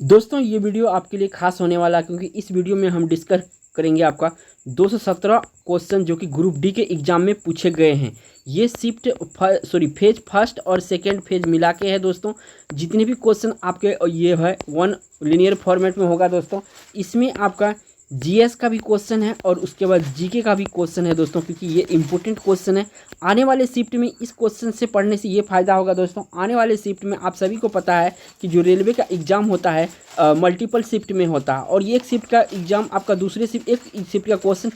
दोस्तों ये वीडियो आपके लिए खास होने वाला है क्योंकि इस वीडियो में हम डिस्कस करेंगे आपका 217 क्वेश्चन जो कि ग्रुप डी के एग्जाम में पूछे गए हैं। ये फेज फर्स्ट और सेकेंड फेज मिला के है दोस्तों। जितने भी क्वेश्चन आपके ये है वन लिनियर फॉर्मेट में होगा दोस्तों। इसमें आपका जीएस का भी क्वेश्चन है और उसके बाद जीके का भी क्वेश्चन है दोस्तों, क्योंकि ये इंपॉर्टेंट क्वेश्चन है। आने वाले शिफ्ट में इस क्वेश्चन से पढ़ने से ये फायदा होगा दोस्तों। आने वाले शिफ्ट में आप सभी को पता है कि जो रेलवे का एग्ज़ाम होता है मल्टीपल शिफ्ट में होता है और ये एक शिफ्ट का एग्ज़ाम आपका एक शिफ्ट का क्वेश्चन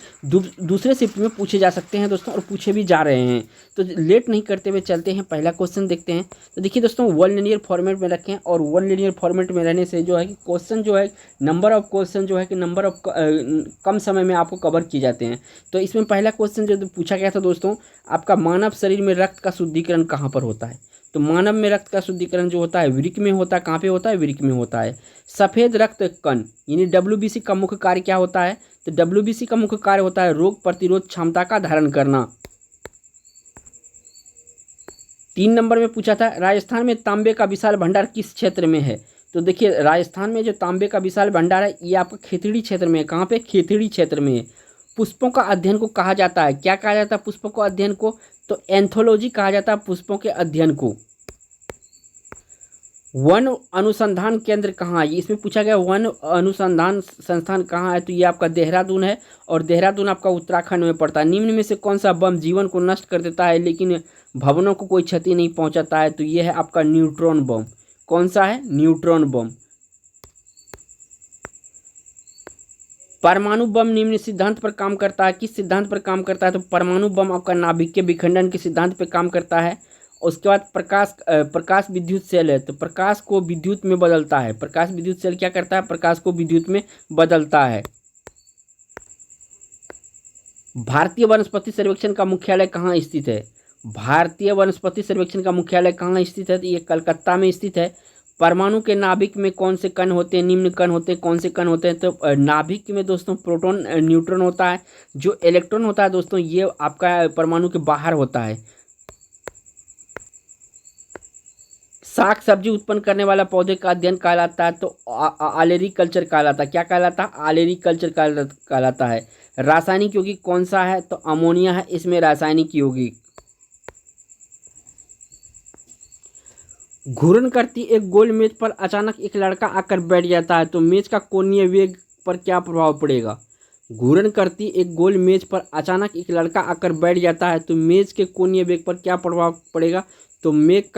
दूसरे शिफ्ट में पूछे जा सकते हैं दोस्तों, और पूछे भी जा रहे हैं। तो लेट नहीं करते हुए चलते हैं, पहला क्वेश्चन देखते हैं। तो देखिए दोस्तों, वन लिनियर फॉर्मेट में रखें और वन लिनियर फॉर्मेट में रहने से जो है कि क्वेश्चन जो है नंबर ऑफ क्वेश्चन जो है कि नंबर ऑफ कम समय में आपको कवर किए जाते हैं। तो इसमें पहला क्वेश्चन जो पूछा गया था दोस्तों, आपका मानव शरीर में रक्त का शुद्धिकरण कहाँ पर होता है? तो मानव में रक्त का शुद्धिकरण जो होता है वृक्क में होता है। कहाँ पे होता है? वृक्क में होता है। सफ़ेद रक्त कण यानी डब्ल्यूबीसी का मुख्य कार्य क्या होता है? तो डब्ल्यूबीसी का मुख्य कार्य होता है रोग प्रतिरोध क्षमता का धारण करना। 3 नंबर में पूछा था, राजस्थान में तांबे का विशाल भंडार किस क्षेत्र में है? तो देखिए, राजस्थान में जो तांबे का विशाल भंडार है ये आपका खेतड़ी क्षेत्र में है। कहाँ पे? खेतड़ी क्षेत्र में है। पुष्पों का अध्ययन को कहा जाता है, क्या कहा जाता है पुष्पों को अध्ययन को? तो एंथोलॉजी कहा जाता है पुष्पों के अध्ययन को। वन अनुसंधान केंद्र कहाँ है? इसमें पूछा गया वन अनुसंधान संस्थान कहाँ है? तो ये आपका देहरादून है और देहरादून आपका उत्तराखंड में पड़ता है। निम्न में से कौन सा बम जीवन को नष्ट कर देता है लेकिन भवनों को कोई क्षति नहीं पहुंचाता है? तो ये है आपका न्यूट्रॉन बम। कौन सा है? न्यूट्रॉन बम। परमाणु बम निम्न सिद्धांत पर काम करता है। किस सिद्धांत पर काम करता है? तो परमाणु बम आपका नाभिक के विखंडन के सिद्धांत पर काम करता है। उसके बाद प्रकाश विद्युत सेल है, तो प्रकाश को विद्युत में बदलता है। प्रकाश विद्युत सेल क्या करता है? प्रकाश को विद्युत में बदलता है। भारतीय वनस्पति सर्वेक्षण का मुख्यालय कहाँ स्थित है? भारतीय वनस्पति सर्वेक्षण का मुख्यालय कहाँ स्थित है? तो ये कलकत्ता में स्थित है। परमाणु के नाभिक में कौन से कण होते हैं? निम्न कण होते हैं। कौन से कण होते हैं? तो नाभिक में दोस्तों प्रोटॉन न्यूट्रॉन होता है। जो इलेक्ट्रॉन होता है दोस्तों ये आपका परमाणु के बाहर होता है। साग सब्जी उत्पन्न करने वाला पौधे का अध्ययन कहलाता है, तो आलेरी कल्चर कहलाता है। क्या कहलाता है? आलेरी कल्चर कहलाता है। रासायनिक यौगिक कौन सा है? तो अमोनिया है इसमें रासायनिक यौगिक। घूर्णन करती एक गोल मेज पर अचानक एक लड़का आकर बैठ जाता है, तो मेज का कोणीय वेग पर क्या प्रभाव पड़ेगा? घूर्णन करती एक गोल मेज पर अचानक एक लड़का आकर बैठ जाता है, तो मेज के कोणीय वेग पर क्या प्रभाव पड़ेगा? तो मेज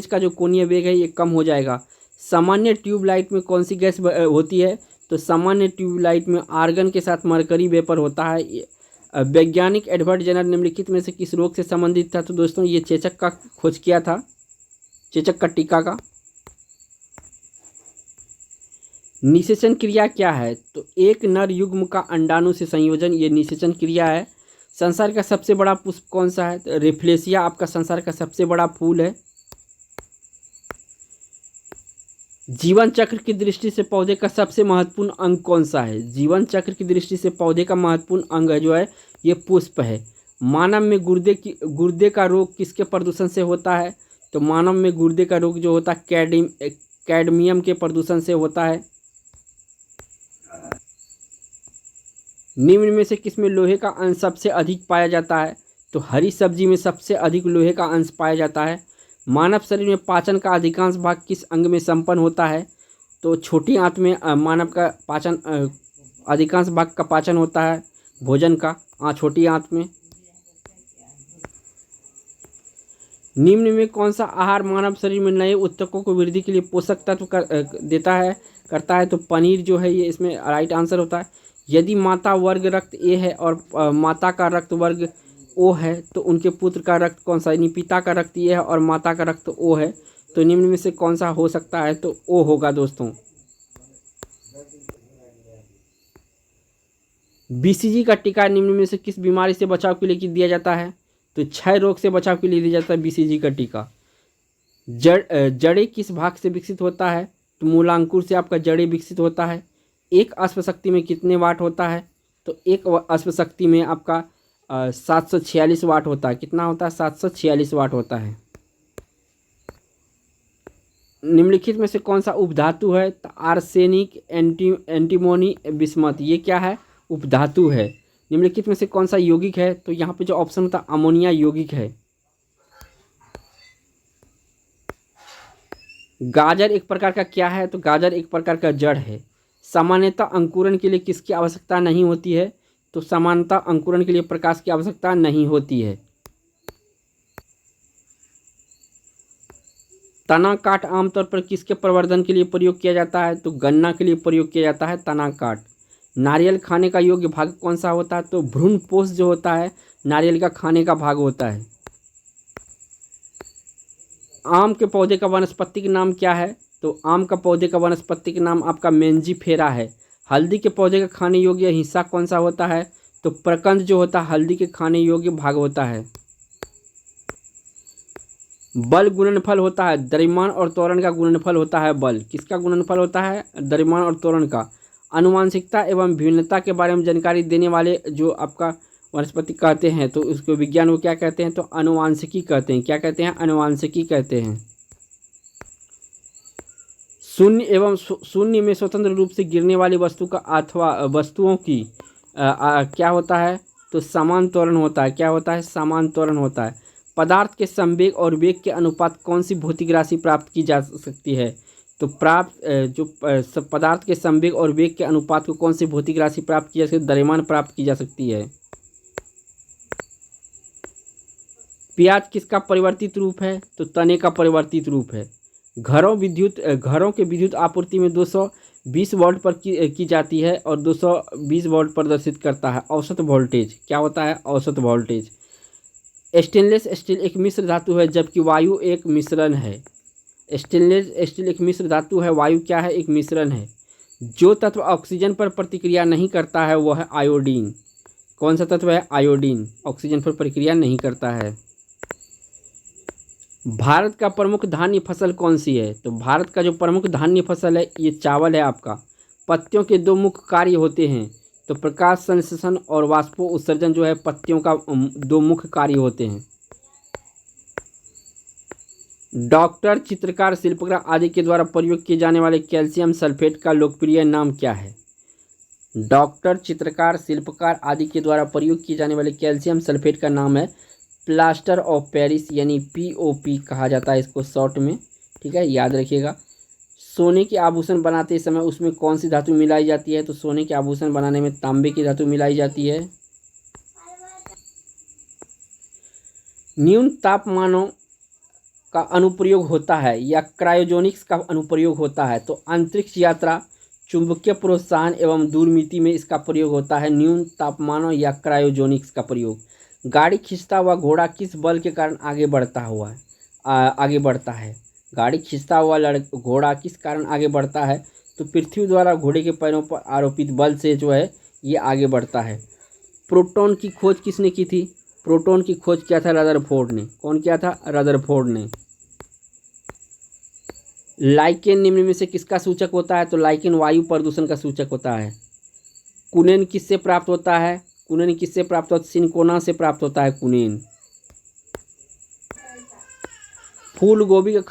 का जो कोणीय वेग है ये कम हो जाएगा। सामान्य ट्यूबलाइट में कौन सी गैस होती है? तो सामान्य ट्यूबलाइट में आर्गन के साथ मरकरी वेपर होता है। वैज्ञानिक एडवर्ड जेनर निम्नलिखित में से किस रोग से संबंधित था? तो दोस्तों ये चेचक का खोज किया था, चेचक का टीका का। निषेचन क्रिया क्या है? तो एक नर युग्म का अंडाणु से संयोजन, ये निषेचन क्रिया है। संसार का सबसे बड़ा पुष्प कौन सा है? तो रेफ्लेसिया आपका संसार का सबसे बड़ा फूल है। जीवन चक्र की दृष्टि से पौधे का सबसे महत्वपूर्ण अंग कौन सा है? जीवन चक्र की दृष्टि से पौधे का महत्वपूर्ण अंग जो है ये पुष्प है। मानव में गुर्दे का रोग किसके प्रदूषण से होता है? तो मानव में गुर्दे का रोग जो होता है कैडमियम के प्रदूषण से होता है। निम्न में से किसमें लोहे का अंश सबसे अधिक पाया जाता है? तो हरी सब्जी में सबसे अधिक लोहे का अंश पाया जाता है। मानव शरीर में पाचन का अधिकांश भाग किस अंग में संपन्न होता है? तो छोटी आंत में मानव का पाचन अधिकांश भाग का पाचन होता है भोजन का, छोटी आंत में। निम्न में कौन सा आहार मानव शरीर में नए ऊतकों को वृद्धि के लिए पोषक तत्व करता है? तो पनीर जो है ये इसमें राइट आंसर होता है। यदि माता वर्ग रक्त ए है और माता का रक्त वर्ग ओ है, तो उनके पुत्र का रक्त कौन सा? यानी पिता का रक्त ए है और माता का रक्त ओ है, तो निम्न में से कौन सा हो सकता है? तो ओ होगा दोस्तों। बीसीजी का टीका निम्न में से किस बीमारी से बचाव के लिए दिया जाता है? तो क्षय रोग से बचाव के लिए दिया जाता है बीसीजी का टीका। जड़ें किस भाग से विकसित होता है? तो मूलांकुर से आपका जड़ें विकसित होता है। एक अश्वशक्ति में कितने वाट होता है? तो एक अश्वशक्ति में आपका 746 वाट होता है। कितना होता है? 746 वाट होता है। निम्नलिखित में से कौन सा उपधातु है? तो आर्सेनिक, एंटीमोनी, बिस्मथ, ये क्या है? उपधातु है। निम्नलिखित में से कौन सा यौगिक है? तो यहाँ पे जो ऑप्शन होता है अमोनिया यौगिक है। गाजर एक प्रकार का क्या है? तो गाजर एक प्रकार का जड़ है। सामान्यतः अंकुरण के लिए किसकी आवश्यकता नहीं होती है? तो सामान्यतः अंकुरण के लिए प्रकाश की आवश्यकता नहीं होती है। तना काठ आमतौर पर किसके प्रवर्धन के लिए प्रयोग किया जाता है? तो गन्ना के लिए प्रयोग किया जाता है तना काठ। नारियल खाने का योग्य भाग कौन सा होता है? तो भ्रूणपोष जो होता है नारियल का खाने का भाग होता है। आम के पौधे का वानस्पतिक नाम क्या है? तो आम का पौधे का वानस्पतिक नाम आपका मेंजीफेरा है। हल्दी के पौधे का खाने योग्य हिस्सा कौन सा होता है? तो प्रकंद जो होता है हल्दी के खाने योग्य भाग होता है। बल गुणनफल होता है द्रव्यमान और त्वरण का गुणनफल होता है बल। किसका गुणनफल होता है? द्रव्यमान और त्वरण का। आनुवांशिकता एवं भिन्नता के बारे में जानकारी देने वाले जो आपका वनस्पति कहते हैं तो उसको विज्ञान को क्या कहते हैं? तो आनुवांशिकी कहते हैं। क्या कहते हैं? आनुवांशिकी कहते हैं। शून्य एवं शून्य में स्वतंत्र रूप से गिरने वाली वस्तु का अथवा वस्तुओं की क्या होता है? तो समान त्वरण होता है। क्या होता है? समान त्वरण होता है। पदार्थ के संवेग और वेग के अनुपात कौन सी भौतिक राशि प्राप्त की जा सकती है? तो पदार्थ के संवेग और वेग के अनुपात को कौन सी भौतिक राशि प्राप्त की जा सकती है? द्रव्यमान प्राप्त की जा सकती है। प्याज किसका परिवर्तित रूप है? तो तने का परिवर्तित रूप है। घरों के विद्युत आपूर्ति में 220 वोल्ट पर की जाती है और 220 वोल्ट प्रदर्शित करता है औसत वोल्टेज। क्या होता है? औसत वोल्टेज। स्टेनलेस स्टील एक मिश्र धातु है जबकि वायु एक मिश्रण है। स्टेनलेस स्टील एक मिश्र धातु है, वायु क्या है? एक मिश्रण है। जो तत्व ऑक्सीजन पर प्रतिक्रिया नहीं करता है वह है आयोडीन। कौन सा तत्व है? आयोडीन ऑक्सीजन पर प्रतिक्रिया नहीं करता है। भारत का प्रमुख धान्य फसल कौन सी है? तो भारत का जो प्रमुख धान्य फसल है ये चावल है आपका। पत्तियों के दो मुख्य कार्य होते हैं। तो प्रकाश संश्लेषण और वाष्पो उत्सर्जन जो है पत्तियों का दो मुख्य कार्य होते हैं। डॉक्टर, चित्रकार, शिल्पकार आदि के द्वारा प्रयोग किए जाने वाले कैल्शियम सल्फेट का लोकप्रिय नाम क्या है? डॉक्टर, चित्रकार, शिल्पकार आदि के द्वारा प्रयोग किए जाने वाले कैल्शियम सल्फेट का नाम है प्लास्टर ऑफ पेरिस यानी POP कहा जाता है इसको शॉर्ट में। ठीक है, याद रखिएगा। सोने के आभूषण बनाते समय उसमें कौन सी धातु मिलाई जाती है? तो सोने के आभूषण बनाने में तांबे की धातु मिलाई जाती है। न्यून तापमानों का अनुप्रयोग होता है या क्रायोजेनिक्स का अनुप्रयोग होता है? तो अंतरिक्ष यात्रा, चुंबकीय प्रोत्साहन एवं दूरमिति में इसका प्रयोग होता है न्यून तापमानों या क्रायोजेनिक्स का प्रयोग। गाड़ी खींचता हुआ घोड़ा किस बल के कारण आगे बढ़ता है? गाड़ी खींचता हुआ घोड़ा किस कारण आगे बढ़ता है? तो पृथ्वी द्वारा घोड़े के पैरों पर आरोपित बल से जो है ये आगे बढ़ता है। प्रोटॉन की खोज किसने की थी? प्रोटॉन की खोज किया था रदरफोर्ड ने। कौन किया था? रदरफोर्ड ने। लाइकेन निम्न में से किसका सूचक होता है? तो लाइकेन वायु प्रदूषण का सूचक होता है। कुनेन किससे प्राप्त होता है? कुनेन किससे प्राप्त होता है? सिनकोना से प्राप्त होता है कुनेन। फूल गोभी का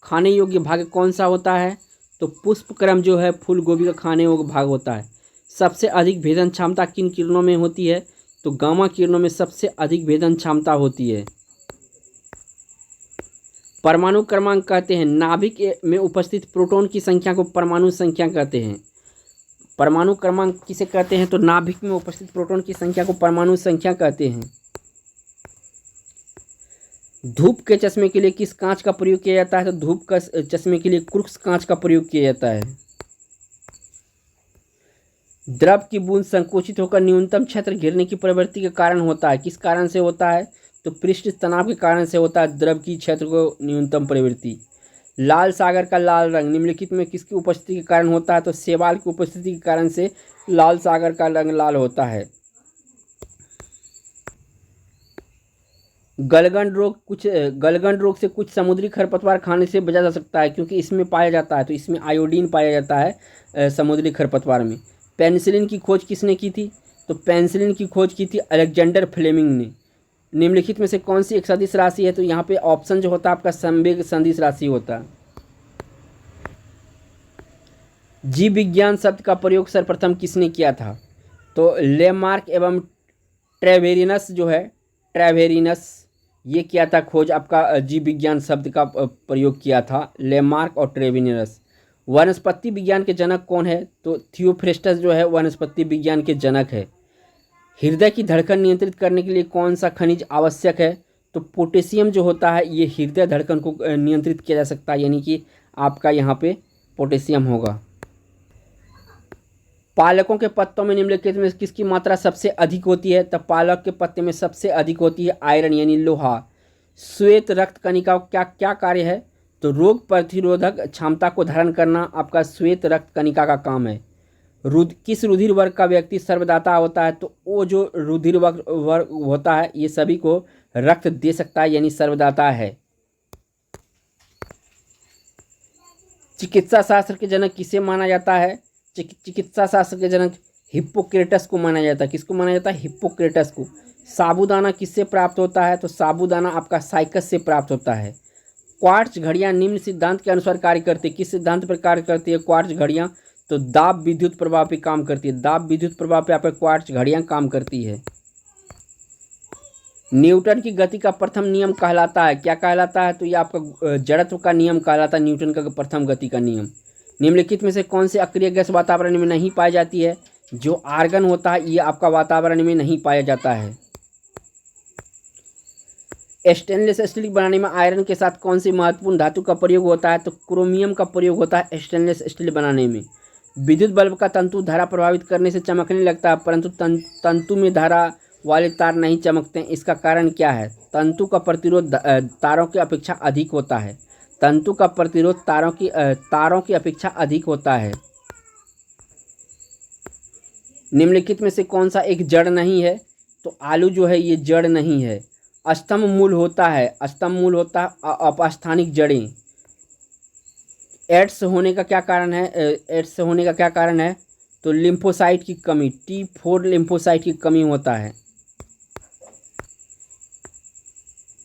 खाने योग्य भाग कौन सा होता है? तो पुष्पक्रम जो है फूल गोभी का खाने योग्य भाग होता है। सबसे अधिक भेदन क्षमता किन किरणों में होती है? तो गामा किरणों में सबसे अधिक भेदन क्षमता होती है। परमाणु क्रमांक कहते हैं नाभिक में उपस्थित प्रोटॉन की संख्या को परमाणु संख्या कहते हैं। परमाणु क्रमांक किसे कहते हैं? तो नाभिक में उपस्थित प्रोटॉन की संख्या को परमाणु संख्या कहते हैं। धूप के चश्मे के लिए किस कांच का प्रयोग किया जाता है? तो धूप का चश्मे के लिए क्रूक्स कांच का प्रयोग किया जाता है। द्रव की बूंद संकुचित होकर न्यूनतम क्षेत्र घेरने की प्रवृत्ति के कारण होता है। किस कारण से होता है? तो पृष्ठ तनाव के कारण से होता है द्रव की क्षेत्र को न्यूनतम प्रवृत्ति। लाल सागर का लाल रंग निम्नलिखित में किसकी उपस्थिति के कारण होता है? तो शैवाल की उपस्थिति के कारण से लाल सागर का रंग लाल होता है। गलगंड रोग से कुछ समुद्री खरपतवार खाने से बचा जा सकता है क्योंकि इसमें पाया जाता है, तो इसमें आयोडीन पाया जाता है समुद्री खरपतवार में। पेनिसिलिन की खोज किसने की थी? तो पेनिसिलिन की खोज की थी अलेक्जेंडर फ्लेमिंग ने। निम्नलिखित में से कौन सी एक सदिश राशि है? तो यहाँ पे ऑप्शन जो होता है आपका संवेग सदिश राशि होता है। जीव विज्ञान शब्द का प्रयोग सर्वप्रथम किसने किया था? तो लेमार्क एवं ट्रेवेरिनस जो है, ट्रेवेरिनस, ये किया था खोज, आपका जीव विज्ञान शब्द का प्रयोग किया था लेमार्क और ट्रेवेरिनस। वनस्पति विज्ञान के जनक कौन है? तो थियोफ्रेस्टस जो है वनस्पति विज्ञान के जनक है। हृदय की धड़कन नियंत्रित करने के लिए कौन सा खनिज आवश्यक है? तो पोटेशियम जो होता है ये हृदय धड़कन को नियंत्रित किया जा सकता है, यानी कि आपका यहाँ पे पोटेशियम होगा। पालकों के पत्तों में निम्नलिखित में किसकी मात्रा सबसे अधिक होती है? तो पालक के पत्ते में सबसे अधिक होती है आयरन यानी लोहा। श्वेत रक्त कणिका का क्या कार्य है? तो रोग प्रतिरोधक क्षमता को धारण करना आपका श्वेत रक्त कणिका का काम है। किस रुधिर वर्ग का व्यक्ति सर्वदाता होता है? तो वो जो रुधिर वर्ग होता है ये सभी को रक्त दे सकता है, यानी सर्वदाता है। चिकित्सा शास्त्र के जनक किसे माना जाता है? चिकित्सा शास्त्र के जनक हिप्पोक्रेटस को माना जाता है। किसको माना जाता है? हिप्पोक्रेटस को। साबूदाना किससे प्राप्त होता है? तो साबूदाना आपका साइकस से प्राप्त होता है। क्वार्ट्ज घड़ियां निम्न सिद्धांत के अनुसार कार्य करती है। किस सिद्धांत पर कार्य करती है क्वार्ट्ज घड़ियां? तो दाब विद्युत प्रभाव पे काम करती है। दाब विद्युत प्रभाव पे आपका क्वार्ट्ज घड़ियां काम करती है। न्यूटन की गति का प्रथम नियम कहलाता है, क्या कहलाता है? तो ये आपका जड़त्व का नियम कहलाता है, न्यूटन का प्रथम गति का नियम। निम्नलिखित में से कौन सी अक्रिय गैस वातावरण में नहीं पाई जाती है? जो आर्गन होता है ये आपका वातावरण में नहीं पाया जाता है। स्टेनलेस स्टील बनाने में आयरन के साथ कौन सी महत्वपूर्ण धातु का प्रयोग होता है? तो क्रोमियम का प्रयोग होता है स्टेनलेस स्टील बनाने में। विद्युत बल्ब का तंतु धारा प्रभावित करने से चमकने लगता है, परंतु तंतु में धारा वाले तार नहीं चमकते हैं, इसका कारण क्या है? तंतु का प्रतिरोध तारों की अपेक्षा अधिक होता है। तंतु का प्रतिरोध तारों की अपेक्षा अधिक होता है। निम्नलिखित में से कौन सा एक जड़ नहीं है? तो आलू जो है ये जड़ नहीं है। स्तंभ मूल होता है, स्तंभ मूल होता है अपस्थानिक जड़ें। एड्स होने का क्या कारण है? एड्स होने का क्या कारण है? तो लिम्फोसाइट की कमी, T4 लिम्फोसाइट की कमी होता है।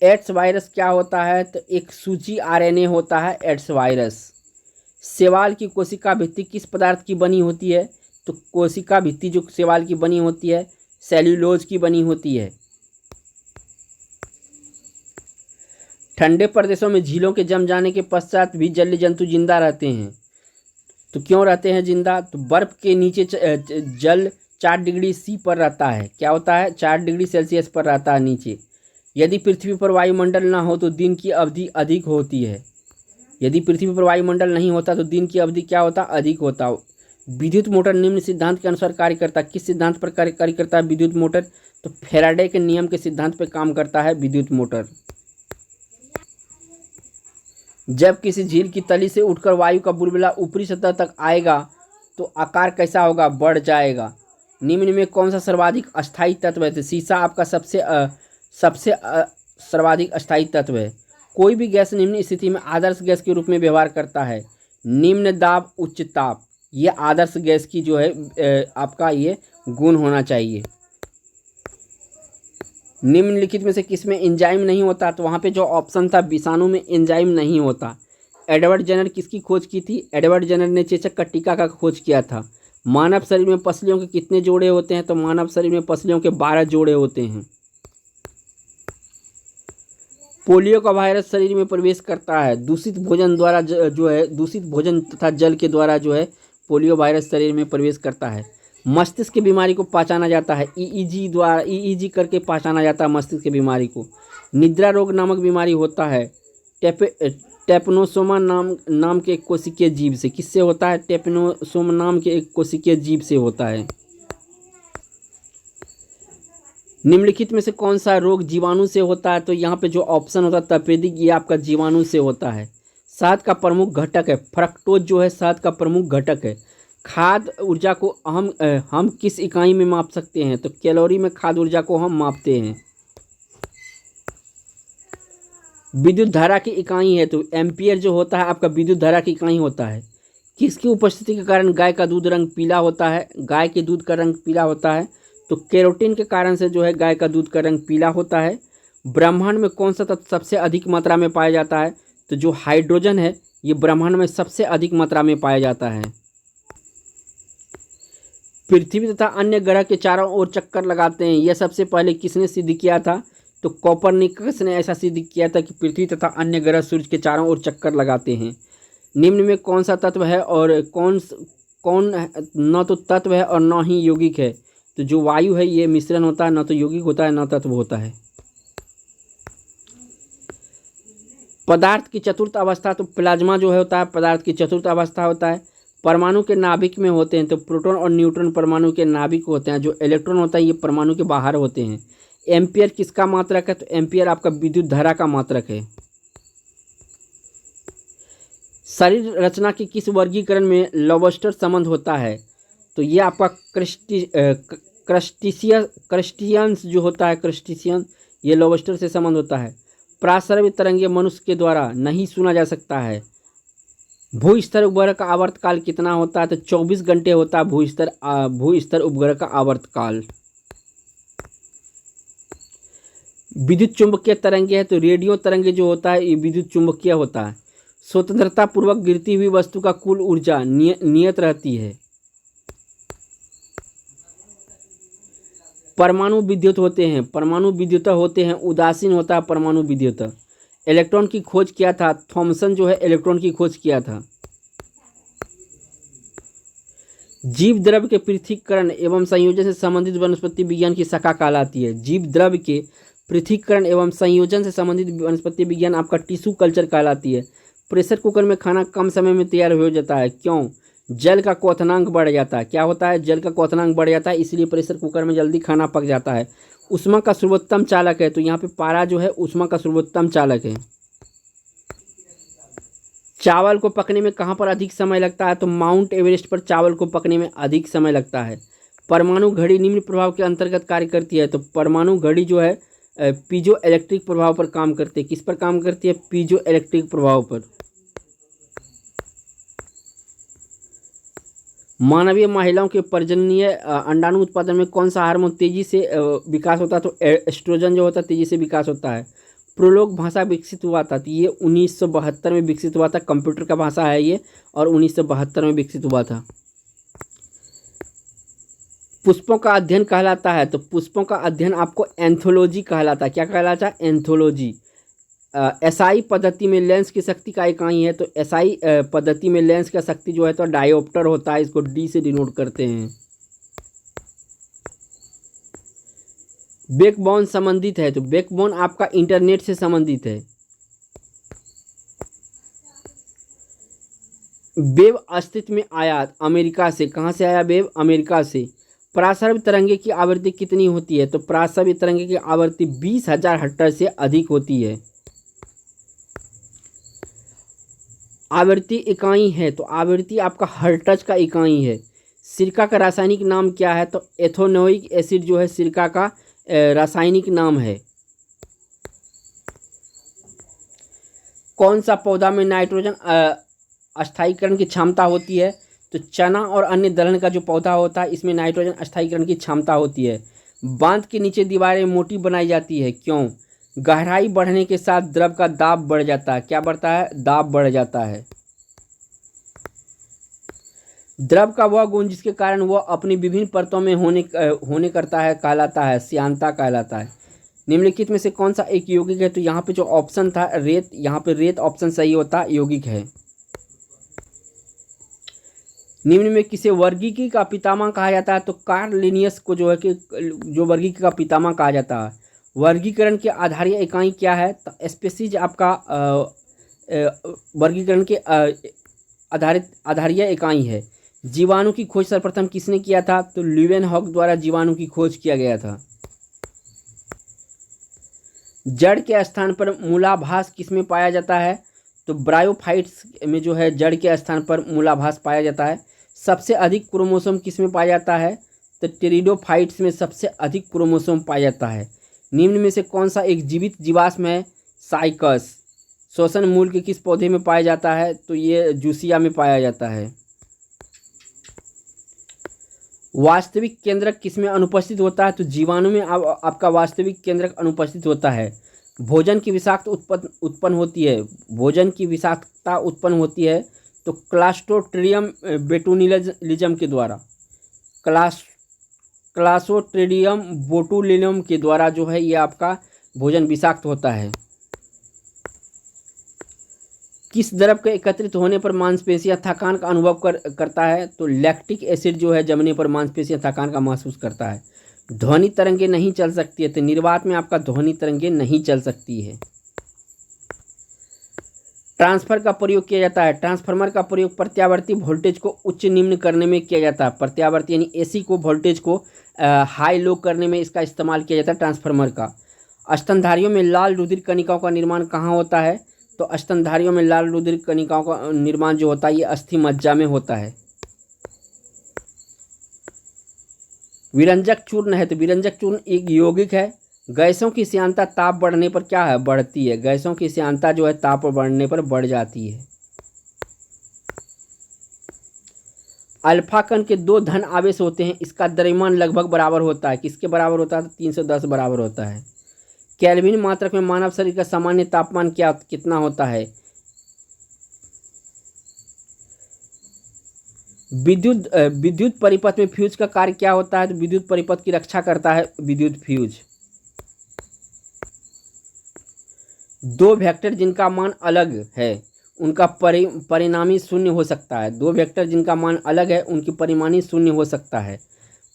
एड्स वायरस क्या होता है? तो एक सूची RNA होता है एड्स वायरस। शैवाल की कोशिका भित्ति किस पदार्थ की बनी होती है? तो कोशिका भित्ति जो शैवाल की बनी होती है सेल्यूलोज की बनी होती है। ठंडे प्रदेशों में झीलों के जम जाने के पश्चात भी जलीय जंतु जिंदा रहते हैं। तो क्यों रहते हैं जिंदा? तो बर्फ के नीचे जल 4 डिग्री C पर रहता है। क्या होता है? 4 डिग्री सेल्सियस पर रहता है नीचे। यदि पृथ्वी पर वायुमंडल ना हो तो दिन की अवधि अधिक होती है। यदि पृथ्वी पर वायुमंडल नहीं होता तो दिन की अवधि क्या होता? अधिक होता। विद्युत मोटर निम्न सिद्धांत के अनुसार कार्य करता है। किस सिद्धांत पर कार्य करता है विद्युत मोटर? तो फैराडे के नियम के सिद्धांत पर काम करता है विद्युत मोटर। जब किसी झील की तली से उठकर वायु का बुलबुला ऊपरी सतह तक आएगा तो आकार कैसा होगा? बढ़ जाएगा। निम्न में कौन सा सर्वाधिक अस्थायी तत्व है? तो सीसा आपका सबसे सर्वाधिक अस्थायी तत्व है। कोई भी गैस निम्न स्थिति में आदर्श गैस के रूप में व्यवहार करता है। निम्न दाब उच्च ताप, ये आदर्श गैस की जो है आपका ये गुण होना चाहिए। निम्नलिखित में से किसमें एंजाइम नहीं होता? तो वहाँ पे जो ऑप्शन था विषाणु में एंजाइम नहीं होता। एडवर्ड जेनर किसकी खोज की थी? एडवर्ड जेनर ने चेचक का टीका का खोज किया था। मानव शरीर में पसलियों के कितने जोड़े होते हैं? तो मानव शरीर में पसलियों के 12 जोड़े होते हैं। पोलियो का वायरस शरीर में प्रवेश करता है दूषित भोजन द्वारा, जो है दूषित भोजन तथा जल के द्वारा जो है पोलियो वायरस शरीर में प्रवेश करता है। मस्तिष्क की बीमारी को पहचाना जाता है EEG करके पहचाना जाता है मस्तिष्क की बीमारी को। निद्रा रोग नामक बीमारी होता है टेपनोसोमा नाम के एक कोशिकीय जीव से। किससे होता है? टेपनोसोमा नाम के एक कोशिकीय जीव से होता है। निम्नलिखित में से कौन सा रोग जीवाणु से होता है? तो यहाँ पे जो ऑप्शन होता है तपेदिक, ये आपका जीवाणु से होता है। शहद का प्रमुख घटक है फ्रक्टोज, जो है शहद का प्रमुख घटक है। खाद्य ऊर्जा को हम किस इकाई में माप सकते हैं? तो कैलोरी में खाद्य ऊर्जा को हम मापते हैं। विद्युत धारा की इकाई है तो एम्पियर जो होता है आपका विद्युत धारा की इकाई होता है। किसकी उपस्थिति के कारण गाय का दूध रंग पीला होता है? गाय के दूध का रंग पीला होता है तो कैरोटीन के कारण से जो है गाय का दूध का रंग पीला होता है। ब्रह्मांड में कौन सा तत्व सबसे अधिक मात्रा में पाया जाता है? तो जो हाइड्रोजन है ये ब्रह्मांड में सबसे अधिक मात्रा में पाया जाता है। पृथ्वी तथा अन्य ग्रह के चारों ओर चक्कर लगाते हैं, यह सबसे पहले किसने सिद्ध किया था? तो कोपरनिकस ने ऐसा सिद्ध किया था कि पृथ्वी तथा अन्य ग्रह सूर्य के चारों ओर चक्कर लगाते हैं। निम्न में कौन सा तत्व है और कौन न तो तत्व है और न ही यौगिक है? तो जो वायु है ये मिश्रण होता है, न तो यौगिक होता है न तत्व होता है। पदार्थ की चतुर्थ अवस्था, तो प्लाज्मा जो है होता है पदार्थ की चतुर्थ अवस्था होता है। परमाणु के नाभिक में होते हैं, तो प्रोटॉन और न्यूट्रॉन परमाणु के नाभिक होते हैं। जो इलेक्ट्रॉन होता है ये परमाणु के बाहर होते हैं। एम्पियर किसका मात्रक है? तो एम्पियर आपका विद्युत धारा का मात्रक है। शरीर रचना के किस वर्गीकरण में लॉबस्टर संबंध होता है? तो ये आपका क्रस्टिशियंस जो होता है, क्रस्टिशियन, ये लॉबस्टर से संबंध होता है। प्रासर्व्य तरंगे मनुष्य के द्वारा नहीं सुना जा सकता है। भूस्तर उपग्रह का आवर्तकाल कितना होता है? तो 24 घंटे होता है भूस्तर उपग्रह का आवर्तकाल। विद्युत चुंबकीय तरंगे है, तो रेडियो तरंगे जो होता है ये विद्युत चुंबकीय होता है। स्वतंत्रता पूर्वक गिरती हुई वस्तु का कुल ऊर्जा नियत रहती है। परमाणु विद्युत होते हैं, परमाणु विद्युत होते हैं, उदासीन होता है परमाणु विद्युत। इलेक्ट्रॉन की खोज किया था? थॉमसन जो है इलेक्ट्रॉन की खोज किया था। जीव द्रव्य के पृथक्करण एवं संयोजन से संबंधित वनस्पति विज्ञान की शाखा कहलाती है। जीव द्रव्य के पृथक्करण एवं संयोजन से संबंधित वनस्पति विज्ञान आपका टिश्यू कल्चर कहलाती है। प्रेशर कुकर में खाना कम समय में तैयार हो जाता है, क्यों? जल का क्वथनांक बढ़ जाता है। क्या होता है? जल का क्वथनांक बढ़ जाता है, इसलिए प्रेशर कुकर में जल्दी खाना पक जाता है। ऊष्मा का सर्वोत्तम चालक है, तो यहाँ पे पारा जो है ऊष्मा का सर्वोत्तम चालक है। चावल को पकने में कहाँ पर अधिक समय लगता है? तो माउंट एवरेस्ट पर चावल को पकने में अधिक समय लगता है। परमाणु घड़ी निम्न प्रभाव के अंतर्गत कार्य करती है, तो परमाणु घड़ी जो है पीजो इलेक्ट्रिक प्रभाव पर काम करती है। किस पर काम करती है? पीजो इलेक्ट्रिक प्रभाव पर। मानवीय महिलाओं के प्रजननीय अंडाणु उत्पादन में कौन सा हार्मोन तेजी से विकास होता है? तो एस्ट्रोजन जो होता है तेजी से विकास होता है। प्रोलोग भाषा विकसित हुआ था, तो ये 1972 में विकसित हुआ था। कंप्यूटर का भाषा है ये, और 1972 में विकसित हुआ था। पुष्पों का अध्ययन कहलाता है, तो पुष्पों का अध्ययन आपको एंथोलॉजी कहलाता है। क्या कहलाता है? एंथोलॉजी। एसआई पद्धति में लेंस की शक्ति का इकाई है, तो एसआई पद्धति में लेंस का शक्ति जो है तो डायोप्टर होता है, इसको डी से डिनोट करते हैं। बैकबोन संबंधित है, तो बैकबोन आपका इंटरनेट से संबंधित है। वेव अस्तित्व में आया अमेरिका से। कहाँ से आया वेव? अमेरिका से। प्रासर्व्य तरंगे की आवृत्ति कितनी होती है? तो प्रासर्व्य तरंगे की आवृत्ति 20,000 हर्ट्ज से अधिक होती है। आवृत्ति इकाई है, तो आवृत्ति आपका हर्ट्ज का इकाई है। सिरका का रासायनिक नाम क्या है? तो एथेनोइक एसिड जो है सिरका का रासायनिक नाम है। कौन सा पौधा में नाइट्रोजन अस्थायीकरण की क्षमता होती है? तो चना और अन्य दलहन का जो पौधा होता है इसमें नाइट्रोजन अस्थायीकरण की क्षमता होती है। बांध के नीचे दीवारें मोटी बनाई जाती है, क्यों? गहराई बढ़ने के साथ द्रव का दाब बढ़ जाता है। क्या बढ़ता है? दाब बढ़ जाता है। द्रव का वह गुण जिसके कारण वह अपनी विभिन्न परतों में होने करता है कहलाता है श्यानता कहलाता है। निम्नलिखित में से कौन सा एक यौगिक है? तो यहाँ पे जो ऑप्शन था रेत, यहाँ पे रेत ऑप्शन सही होता, यौगिक है। निम्न में किसे वर्गीकी का पितामह कहा जाता है? तो कार्ल लिनियस को जो है कि जो वर्गीकी का पितामह कहा जाता है। वर्गीकरण की आधारीय इकाई क्या है? तो स्पीशीज आपका वर्गीकरण के आधारीय इकाई है। जीवाणु की खोज सर्वप्रथम किसने किया था? तो ल्यूवेनहॉक द्वारा जीवाणु की खोज किया गया था। जड़ के स्थान पर मूलाभास किसमें पाया जाता है? तो ब्रायोफाइट्स में जो है जड़ के स्थान पर मूलाभास पाया जाता है। सबसे अधिक क्रोमोसोम किसमें पाया जाता है? तो टेरिडोफाइट्स में सबसे अधिक क्रोमोसोम पाया जाता है। निम्न में से कौन सा एक जीवित जीवाश्म है? साइकस। श्वसन मूल के किस पौधे में पाया जाता है? तो ये जूसिया में पाया जाता है। वास्तविक केंद्रक किसमें अनुपस्थित होता है? तो जीवाणु में आपका वास्तविक केंद्रक अनुपस्थित होता है। भोजन की विषाक्त उत्पन्न होती है, भोजन की विषाक्तता उत्पन्न होती है तो क्लास्ट्रोट्रियम बोटुलिज्म के द्वारा। क्लासोट्रिडियम बोटुलिनम के द्वारा जो है ये आपका भोजन विषाक्त होता है। किस द्रव के एकत्रित होने पर मांसपेशियां थकान का अनुभव करता है? तो लैक्टिक एसिड जो है जमने पर मांसपेशियां थकान का महसूस करता है। ध्वनि तरंगे नहीं चल सकती है, तो निर्वात में आपका ध्वनि तरंगे नहीं चल सकती है। ट्रांसफर का प्रयोग किया जाता है। ट्रांसफार्मर का प्रयोग प्रत्यावर्ती वोल्टेज को उच्च निम्न करने में किया जाता है। प्रत्यावर्ती यानी एसी को वोल्टेज को हाई लो करने में इसका इस्तेमाल किया जाता है ट्रांसफार्मर का। स्तनधारियों में लाल रुधिर कणिकाओं का निर्माण कहाँ होता है? तो स्तनधारियों में लाल रुधिर कणिकाओं का निर्माण जो होता है ये अस्थि मज्जा में होता है। विरंजक चूर्ण है, तो विरंजक चूर्ण एक यौगिक है। गैसों की श्यानता ताप बढ़ने पर क्या है? बढ़ती है। गैसों की श्यानता जो है ताप बढ़ने पर बढ़ जाती है। अल्फा कण के 2 धन आवेश होते हैं, इसका द्रव्यमान लगभग बराबर होता है। किसके बराबर होता है? तो 310 बराबर होता है। केल्विन मात्रक में मानव शरीर का सामान्य तापमान कितना होता है? विद्युत परिपथ में फ्यूज का कार्य क्या होता है? तो विद्युत परिपथ की रक्षा करता है विद्युत फ्यूज। 2 वेक्टर जिनका मान अलग है उनका परिणामी शून्य हो सकता है। 2 वेक्टर जिनका मान अलग है उनकी परिमाणी शून्य हो सकता है।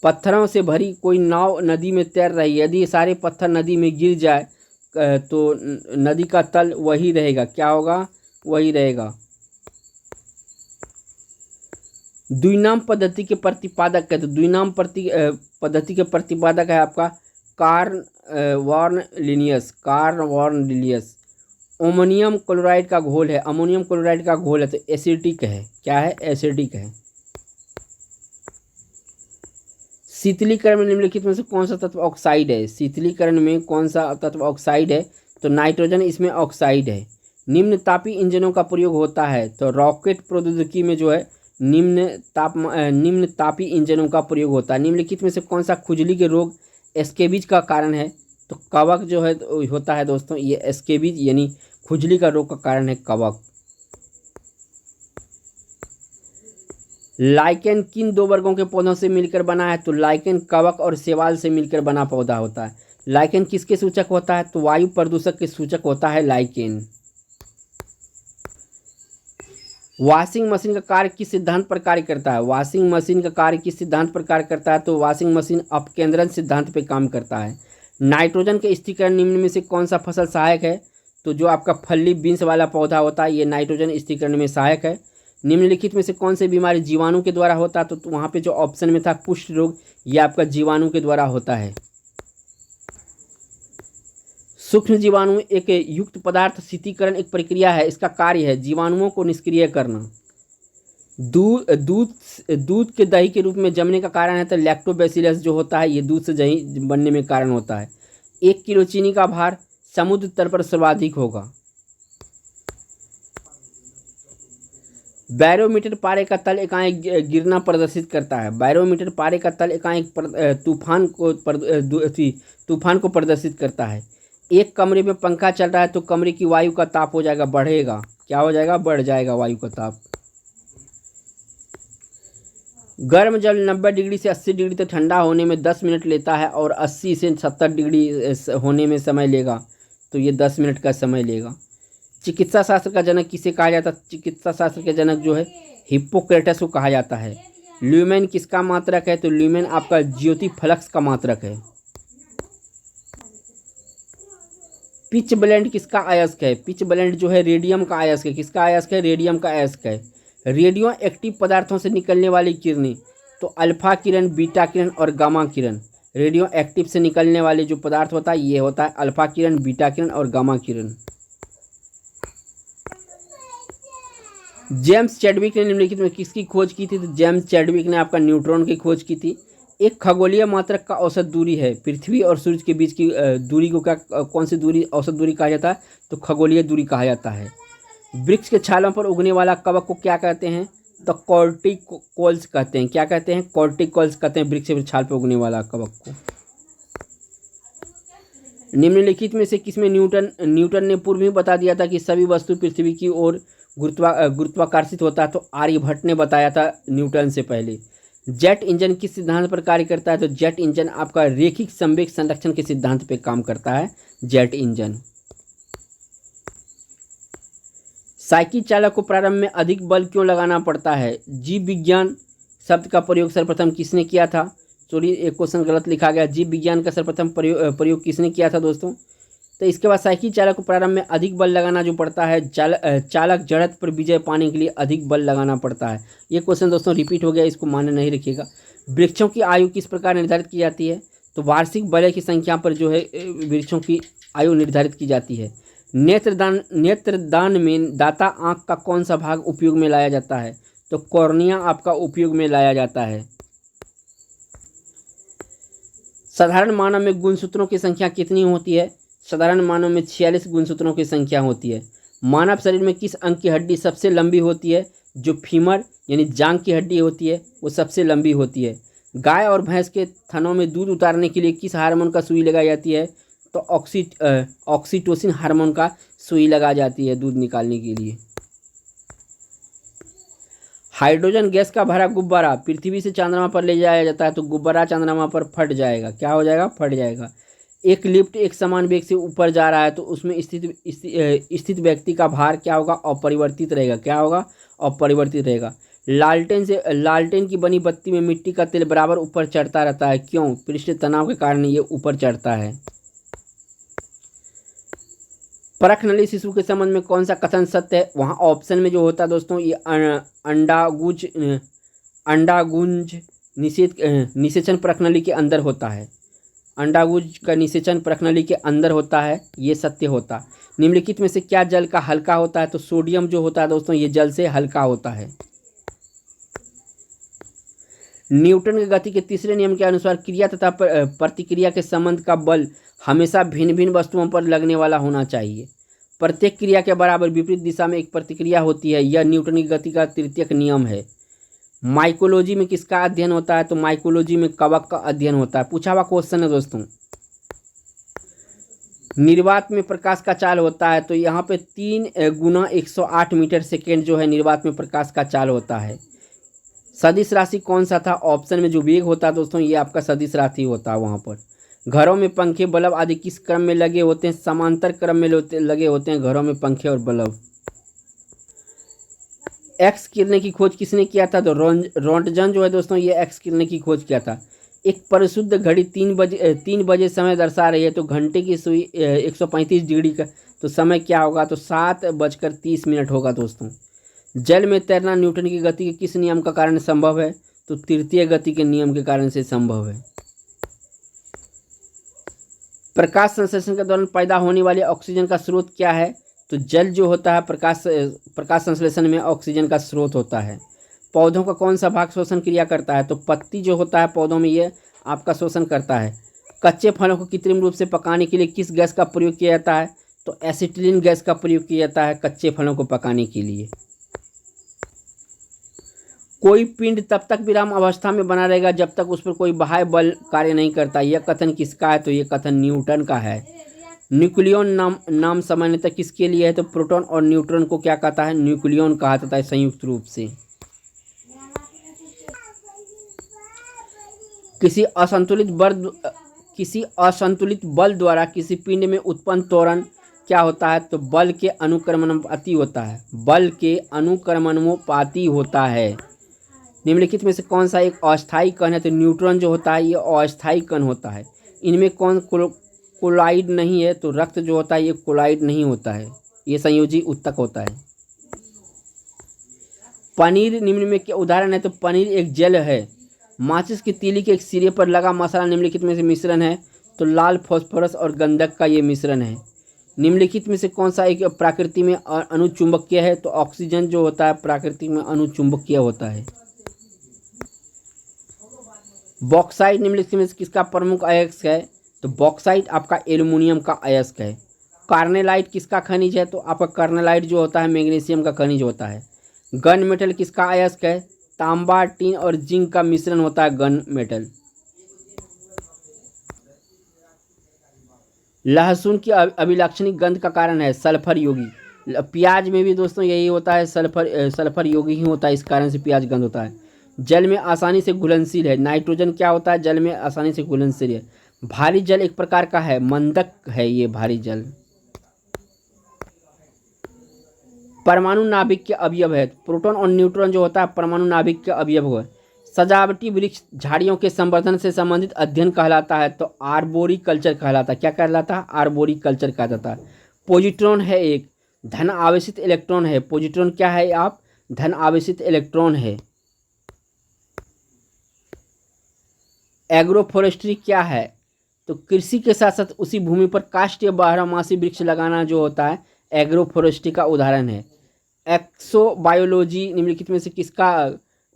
पत्थरों से भरी कोई नाव नदी में तैर रही है, यदि सारे पत्थर नदी में गिर जाए तो नदी का तल वही रहेगा। क्या होगा? वही रहेगा। द्विनाम पद्धति के प्रतिपादक है, तो द्विनाम पद्धति के प्रतिपादक है आपका Carl von Linnaeus. Ammonium chloride का घोल है, अमोनियम क्लोराइड का घोल है तो एसिडिक है। क्या है? एसिडिक है। शीतलीकरण में निम्नलिखित में से कौन सा तत्व ऑक्साइड है? शीतलीकरण में कौन सा तत्व ऑक्साइड है? तो नाइट्रोजन इसमें ऑक्साइड है। निम्न तापी इंजनों का प्रयोग होता है, तो रॉकेट प्रौद्योगिकी में जो है निम्न तापी इंजनों का प्रयोग होता है। निम्नलिखित में से कौन सा खुजली के रोग स्केबीज का कारण है? तो कवक जो है होता है दोस्तों, ये स्केबीज यानी खुजली का रोग का कारण है कवक। लाइकेन किन 2 वर्गों के पौधों से मिलकर बना है? तो लाइकेन कवक और शैवाल से मिलकर बना पौधा होता है। लाइकेन किसके सूचक होता है? तो वायु प्रदूषक के सूचक होता है लाइकेन। वॉशिंग मशीन का कार्य किस सिद्धांत पर कार्य करता है? वॉशिंग मशीन का कार्य किस सिद्धांत पर कार्य करता है? तो वॉशिंग मशीन अपकेंद्रण सिद्धांत पर काम करता है। नाइट्रोजन के स्थिरीकरण निम्न में से कौन सा फसल सहायक है? तो जो आपका फली बीन्स वाला पौधा होता है ये नाइट्रोजन स्थिरीकरण में सहायक है। निम्नलिखित में से कौन सी बीमारी जीवाणु के द्वारा होता है? तो वहाँ पे जो ऑप्शन में था कुष्ठ रोग, ये आपका जीवाणु के द्वारा होता है। सूक्ष्म जीवाणु एक युक्त पदार्थ शीतलीकरण एक प्रक्रिया है, इसका कार्य है जीवाणुओं को निष्क्रिय करना। दूध के दही के रूप में जमने का कारण है तो लैक्टोबैसिलस जो होता है ये दूध से दही बनने में कारण होता है। 1 किलो चीनी का भार समुद्र तल पर सर्वाधिक होगा। बैरोमीटर पारे का तल एकाएक गिरना प्रदर्शित करता है। बैरोमीटर पारे का तल एकाएक तूफान को प्रदर्शित करता है। एक कमरे में पंखा चल रहा है तो कमरे की वायु का ताप हो जाएगा, बढ़ेगा। क्या हो जाएगा? बढ़ जाएगा वायु का ताप। गर्म जल 90 डिग्री से 80 डिग्री तक ठंडा होने में 10 मिनट लेता है और 80 से 70 डिग्री होने में समय लेगा, तो ये 10 मिनट का समय लेगा। चिकित्सा शास्त्र का जनक किसे कहा जाता है? चिकित्सा शास्त्र के जनक जो है हिप्पोक्रेटस को कहा जाता है। ल्यूमेन किसका मात्रक है? तो ल्यूमेन आपका ज्योति फ्लक्स का मात्रक है। पिच ब्लेंड किसका अयस्क है? पिच ब्लेंड जो है रेडियम का अयस्क है। किसका अयस्क है? रेडियम का अयस्क है। रेडियो एक्टिव पदार्थों से निकलने वाली किरणें, तो अल्फा किरण, बीटा किरण और गामा किरण। रेडियो एक्टिव से निकलने वाले जो पदार्थ होता है ये होता है अल्फा किरण, बीटा किरण और गामा किरण। जेम्स चैडविक ने निम्नलिखित में किसकी खोज की थी? तो जेम्स चैडविक ने आपका न्यूट्रॉन की खोज की थी। एक खगोलीय मात्रक का औसत दूरी है, पृथ्वी और सूर्य के बीच की दूरी को कौन सी दूरी औसत दूरी कहा जाता है? तो खगोलीय दूरी कहा जाता है। वृक्ष के छालों पर उगने वाला कवक को क्या कहते हैं? तो कॉर्टिकोल्स कहते हैं। क्या कहते हैं? कॉर्टिकोल्स कहते हैं वृक्ष के छाल पर उगने वाला कवक को। निम्नलिखित में से किसमें न्यूटन ने पूर्व में बता दिया था कि सभी वस्तु पृथ्वी की ओर गुरुत्वाकर्षित होता है? तो आर्यभट्ट ने बताया था न्यूटन से पहले। जेट इंजन किस सिद्धांत पर कार्य करता है? तो जेट इंजन आपका रैखिक संवेग संरक्षण के सिद्धांत पे काम करता है जेट इंजन। साइकिल चालक को प्रारंभ में अधिक बल क्यों लगाना पड़ता है? जीव विज्ञान शब्द का प्रयोग सर्वप्रथम किसने किया था? सॉरी, एक क्वेश्चन गलत लिखा गया। जीव विज्ञान का सर्वप्रथम प्रयोग किसने किया था दोस्तों? तो इसके बाद साइकिल चालक को प्रारंभ में अधिक बल लगाना जो पड़ता है, चालक जड़त्व पर विजय पाने के लिए अधिक बल लगाना पड़ता है। ये क्वेश्चन दोस्तों रिपीट हो गया, इसको मान्य नहीं रखिएगा। वृक्षों की आयु किस प्रकार निर्धारित की जाती है? तो वार्षिक वलय की संख्या पर जो है वृक्षों की आयु निर्धारित की जाती है। नेत्रदान में दाता आँख का कौन सा भाग उपयोग में लाया जाता है? तो कॉर्निया आपका उपयोग में लाया जाता है। साधारण मानव में गुणसूत्रों की संख्या कितनी होती है? साधारण मानव में 46 गुणसूत्रों की संख्या होती है। मानव शरीर में किस अंग की हड्डी सबसे लंबी होती है? जो फीमर यानी जांघ की हड्डी होती है वो सबसे लंबी होती है। गाय और भैंस के थनों में दूध उतारने के लिए किस हार्मोन का सुई लगाई जाती है? तो ऑक्सीटोसिन हार्मोन का सुई लगाई जाती है दूध निकालने के लिए। हाइड्रोजन गैस का भरा गुब्बारा पृथ्वी से चंद्रमा पर ले जाया जाता है तो गुब्बारा चंद्रमा पर फट जाएगा। क्या हो जाएगा? फट जाएगा। एक लिफ्ट एक समान वेग से ऊपर जा रहा है तो उसमें स्थित व्यक्ति का भार क्या होगा? अपरिवर्तित रहेगा। क्या होगा? अपरिवर्तित रहेगा। लालटेन की बनी बत्ती में मिट्टी का तेल बराबर ऊपर चढ़ता रहता है। क्यों? पृष्ठ तनाव के कारण ये ऊपर चढ़ता है। परख नली शिशु के संबंध में कौन सा कथन सत्य है? वहाँ ऑप्शन में जो होता है दोस्तों ये अंडागुंज निषेचन परख नली के अंदर होता है। अंडागुंज का निषेचन परख नली के अंदर होता है, ये सत्य होता। निम्नलिखित में से क्या जल का हल्का होता है? तो सोडियम जो होता है दोस्तों ये जल से हल्का होता है। न्यूटन की गति के तीसरे नियम के अनुसार क्रिया तथा प्रतिक्रिया के संबंध का बल हमेशा भिन्न भिन्न वस्तुओं पर लगने वाला होना चाहिए। प्रत्येक क्रिया के बराबर विपरीत दिशा में एक प्रतिक्रिया होती है, यह न्यूटन की गति का तृतीयक नियम है। माइकोलॉजी में किसका अध्ययन होता है? तो माइकोलॉजी में कवक का अध्ययन होता है। पूछा हुआ क्वेश्चन है दोस्तों। निर्वात में प्रकाश का चाल होता है तो यहाँ पे 3 × 108 मीटर सेकेंड जो है निर्वात में प्रकाश का चाल होता है। सदिश राशि कौन सा था? ऑप्शन में जो वेग होता है दोस्तों ये आपका सदिश राशि होता है। वहाँ पर घरों में पंखे बल्ब आदि किस क्रम में लगे होते हैं? समांतर क्रम में लगे होते हैं घरों में पंखे और बल्ब। एक्स किरणें की खोज किसने किया था? तो रोंटगन जो है दोस्तों ये एक्स किरणें की खोज किया था। एक परिशुद्ध घड़ी 3 बजे समय दर्शा रही है तो घंटे की सुई 135 डिग्री का तो समय क्या होगा? तो 7:30 होगा दोस्तों। जल में तैरना न्यूटन की गति के किस नियम का कारण संभव है? तो तृतीय गति के नियम के कारण से संभव है। प्रकाश संश्लेषण के दौरान पैदा होने वाले ऑक्सीजन का स्रोत क्या है? तो जल जो होता है प्रकाश संश्लेषण में ऑक्सीजन का स्रोत होता है। पौधों का कौन सा भाग शोषण क्रिया करता है? तो पत्ती जो होता है पौधों में ये आपका शोषण करता है। कच्चे फलों को कृत्रिम रूप से पकाने के लिए किस गैस का प्रयोग किया जाता है? तो एसिटिलीन गैस का प्रयोग किया जाता है कच्चे फलों को पकाने के लिए। कोई पिंड तब तक विराम अवस्था में बना रहेगा जब तक उस पर कोई बाह्य बल कार्य नहीं करता। यह कथन किसका है? तो यह कथन न्यूटन का है। न्यूक्लियन नाम सामान्यतः किसके लिए है? तो प्रोटॉन और न्यूट्रॉन को क्या कहता है? न्यूक्लियन कहा जाता है संयुक्त रूप से। किसी असंतुलित बल द्वारा किसी पिंड में उत्पन्न त्वरण क्या होता है? तो बल के अनुक्रमणानुपाती होता है। बल के अनुक्रमणानुपाती होता है। निम्नलिखित में से कौन सा एक अस्थायी कण है? तो न्यूट्रॉन जो होता है ये अस्थायी कण होता है। इनमें कौन कोलाइड नहीं है? तो रक्त जो होता है ये कोलाइड नहीं होता है, ये संयोजी उत्तक होता है। पनीर निम्न में क्या उदाहरण है? तो पनीर एक जेल है। माचिस की तीली के एक सिरे पर लगा मसाला निम्नलिखित में से मिश्रण है? तो लाल फास्फोरस और गंधक का ये मिश्रण है। निम्नलिखित में से कौन सा एक प्रकृति में अनुचुंबकीय है? तो ऑक्सीजन जो होता है प्रकृति में अनुचुंबकीय होता है। बॉक्साइट निम्नलिखित में से किसका प्रमुख अयस्क है? तो बॉक्साइट आपका एल्युमिनियम का अयस्क है। कार्नेलाइट किसका खनिज है? तो आपका कार्नेलाइट जो होता है मैग्नीशियम का खनिज होता है। गन मेटल किसका अयस्क है? तांबा, टिन और जिंक का मिश्रण होता है गन मेटल। लहसुन की अभिलक्षणिक गंध का कारण है सल्फर योगी। प्याज में भी दोस्तों यही होता है, सल्फर योगी ही होता है, इस कारण से प्याज गंध होता है। जल में आसानी से घुलनशील है। नाइट्रोजन क्या होता है? जल में आसानी से घुलनशील है। भारी जल एक प्रकार का है, मंदक है ये भारी जल। परमाणु नाभिक के अवयव है। प्रोटॉन और न्यूट्रॉन जो होता है परमाणु नाभिक के अवयव है। सजावटी वृक्ष झाड़ियों के संवर्धन से संबंधित अध्ययन कहलाता है तो आर्बोरी कल्चर कहलाता है। क्या कहलाता है? आर्बोरी कल्चर कहा जाता है। पॉजिट्रॉन है एक धन आवेशित इलेक्ट्रॉन है। पॉजिट्रॉन क्या है? आप धन आवेशित इलेक्ट्रॉन है। एग्रोफोरेस्ट्री क्या है? तो कृषि के साथ साथ उसी भूमि पर काष्ठीय बारहमासी वृक्ष लगाना जो होता है एग्रोफोरेस्ट्री का उदाहरण है। एक्सोबायोलॉजी निम्नलिखित में से किसका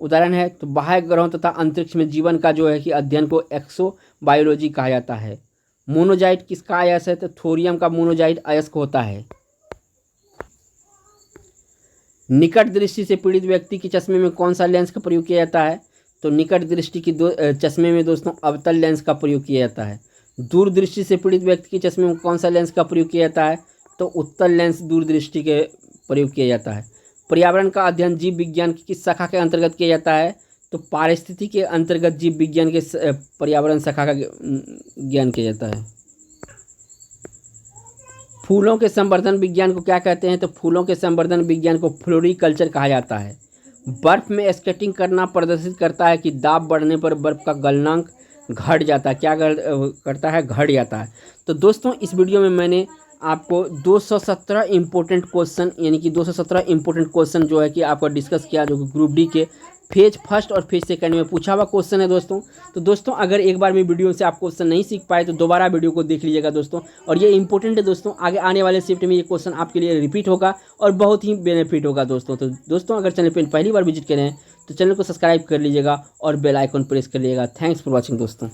उदाहरण है? तो बाह्य ग्रहों तथा अंतरिक्ष में जीवन का जो है कि अध्ययन को एक्सोबायोलॉजी कहा जाता है। मोनोजाइट किसका अयस्क है? तो थोरियम का मोनोजाइट अयस्क होता है। निकट दृष्टि से पीड़ित व्यक्ति के चश्मे में कौन सा लेंस का प्रयोग किया जाता है? तो निकट दृष्टि की चश्मे में दोस्तों अवतल लेंस का प्रयोग किया जाता है। दूर दृष्टि से पीड़ित व्यक्ति के चश्मे में कौन सा लेंस का प्रयोग किया जाता है? तो उत्तल लेंस दूरदृष्टि के प्रयोग किया जाता है। पर्यावरण का अध्ययन जीव विज्ञान की किस शाखा के अंतर्गत किया जाता है? तो पारिस्थितिकी के अंतर्गत जीव विज्ञान के पर्यावरण शाखा का ज्ञान किया जाता है। फूलों के संवर्धन विज्ञान को क्या कहते हैं? तो फूलों के संवर्धन विज्ञान को फ्लोरिकल्चर कहा जाता है। बर्फ में स्केटिंग करना प्रदर्शित करता है कि दाब बढ़ने पर बर्फ का गलनांक घट जाता है। क्या करता है? घट जाता है। तो दोस्तों इस वीडियो में मैंने आपको 217 इम्पोर्टेंट क्वेश्चन यानी कि 217 इम्पोर्टेंट क्वेश्चन जो है कि आपको डिस्कस किया जो कि ग्रुप डी के फेज फर्स्ट और फेज सेकंड में पूछा हुआ क्वेश्चन है दोस्तों। तो दोस्तों अगर एक बार में वीडियो से आप क्वेश्चन नहीं सीख पाए तो दोबारा वीडियो को देख लीजिएगा दोस्तों। और ये इंपॉर्टेंट है दोस्तों, आगे आने वाले शिफ्ट में ये क्वेश्चन आपके लिए रिपीट होगा और बहुत ही बेनिफिट होगा दोस्तों। तो दोस्तों अगर चैनल पर पहली बार विजिट करें तो चैनल को सब्सक्राइब कर लीजिएगा और बेल आइकन प्रेस कर लीजिएगा। थैंक्स फॉर वॉचिंग दोस्तों।